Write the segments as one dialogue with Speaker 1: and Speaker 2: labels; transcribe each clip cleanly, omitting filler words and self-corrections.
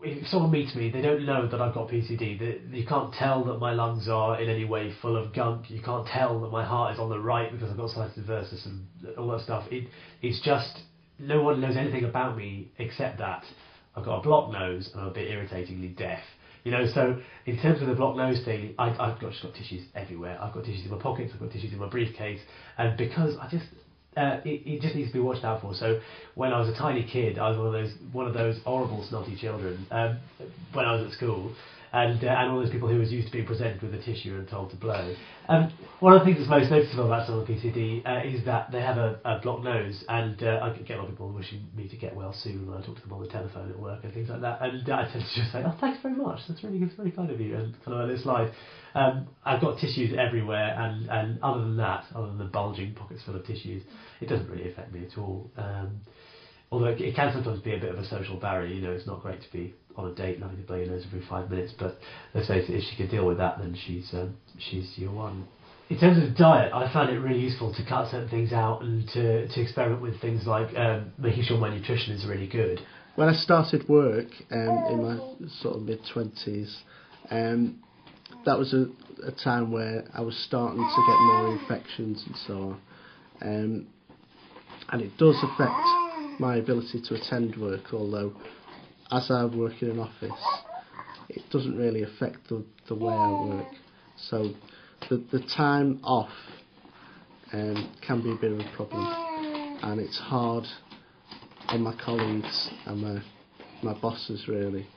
Speaker 1: if someone meets me, they don't know that I've got PCD. You can't tell that my lungs are in any way full of gunk. You can't tell that my heart is on the right because I've got sinus inversus and all that stuff. It's just no one knows anything about me except that I've got a blocked nose and I'm a bit irritatingly deaf. So in terms of the blocked nose thing, I've just got tissues everywhere. I've got tissues in my pockets, I've got tissues in my briefcase, and because it just needs to be watched out for. So when I was a tiny kid, I was one of those horrible snotty children when I was at school, and one of those people who was used to being presented with a tissue and told to blow. One of the things that's most noticeable about someone with PCD is that they have a blocked nose, and I get a lot of people wishing me to get well soon when I talk to them on the telephone at work and things like that, and I tend to just say, oh, thanks very much, that's really good, very kind of you, and kind of let it slide. I've got tissues everywhere, and other than that, other than the bulging pockets full of tissues, it doesn't really affect me at all. Although it can sometimes be a bit of a social barrier. It's not great to be on a date and having to blow your nose every 5 minutes, but let's face it, if she can deal with that, then she's your one. In terms of diet, I found it really useful to cut certain things out and to experiment with things like making sure my nutrition is really good.
Speaker 2: When I started work in my sort of mid-20s, that was a time where I was starting to get more infections and so on. And it does affect my ability to attend work, although as I work in an office, it doesn't really affect the way I work. So the time off can be a bit of a problem, and it's hard on my colleagues and my bosses really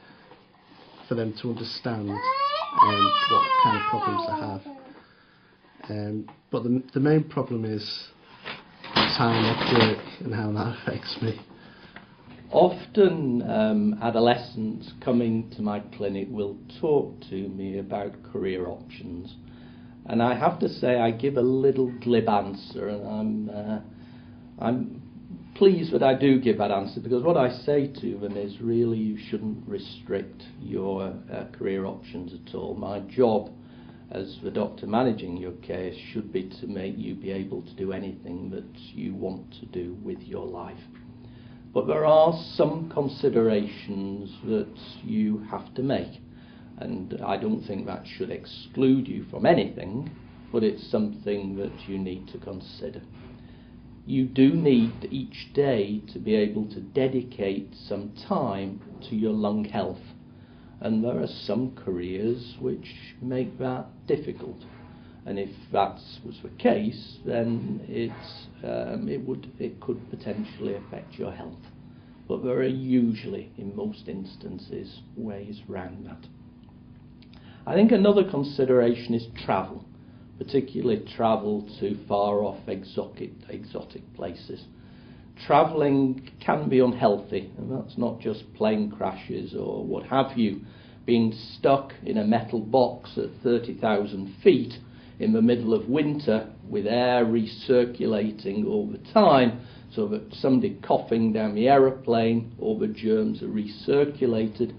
Speaker 2: for them to understand what kind of problems I have. But the main problem is time off work and how that affects me.
Speaker 3: Often adolescents coming to my clinic will talk to me about career options, and I have to say I give a little glib answer, and I'm pleased that I do give that answer, because what I say to them is really you shouldn't restrict your career options at all. My job as the doctor managing your case should be to make you be able to do anything that you want to do with your life. But there are some considerations that you have to make, and I don't think that should exclude you from anything, but it's something that you need to consider. You do need each day to be able to dedicate some time to your lung health, and there are some careers which make that difficult, and if that was the case, then it could potentially affect your health. But there are usually, in most instances, ways around that. I think another consideration is travel, particularly travel to far off exotic places. Travelling can be unhealthy, and that's not just plane crashes or what have you. Being stuck in a metal box at 30,000 feet in the middle of winter with air recirculating all the time, so that somebody coughing down the aeroplane, all the germs are recirculated,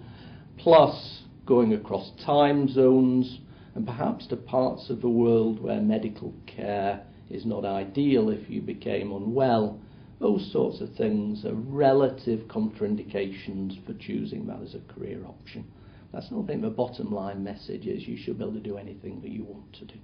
Speaker 3: plus going across time zones and perhaps to parts of the world where medical care is not ideal if you became unwell. Those sorts of things are relative contraindications for choosing that as a career option. That's not, I think, the bottom line message is you should be able to do anything that you want to do.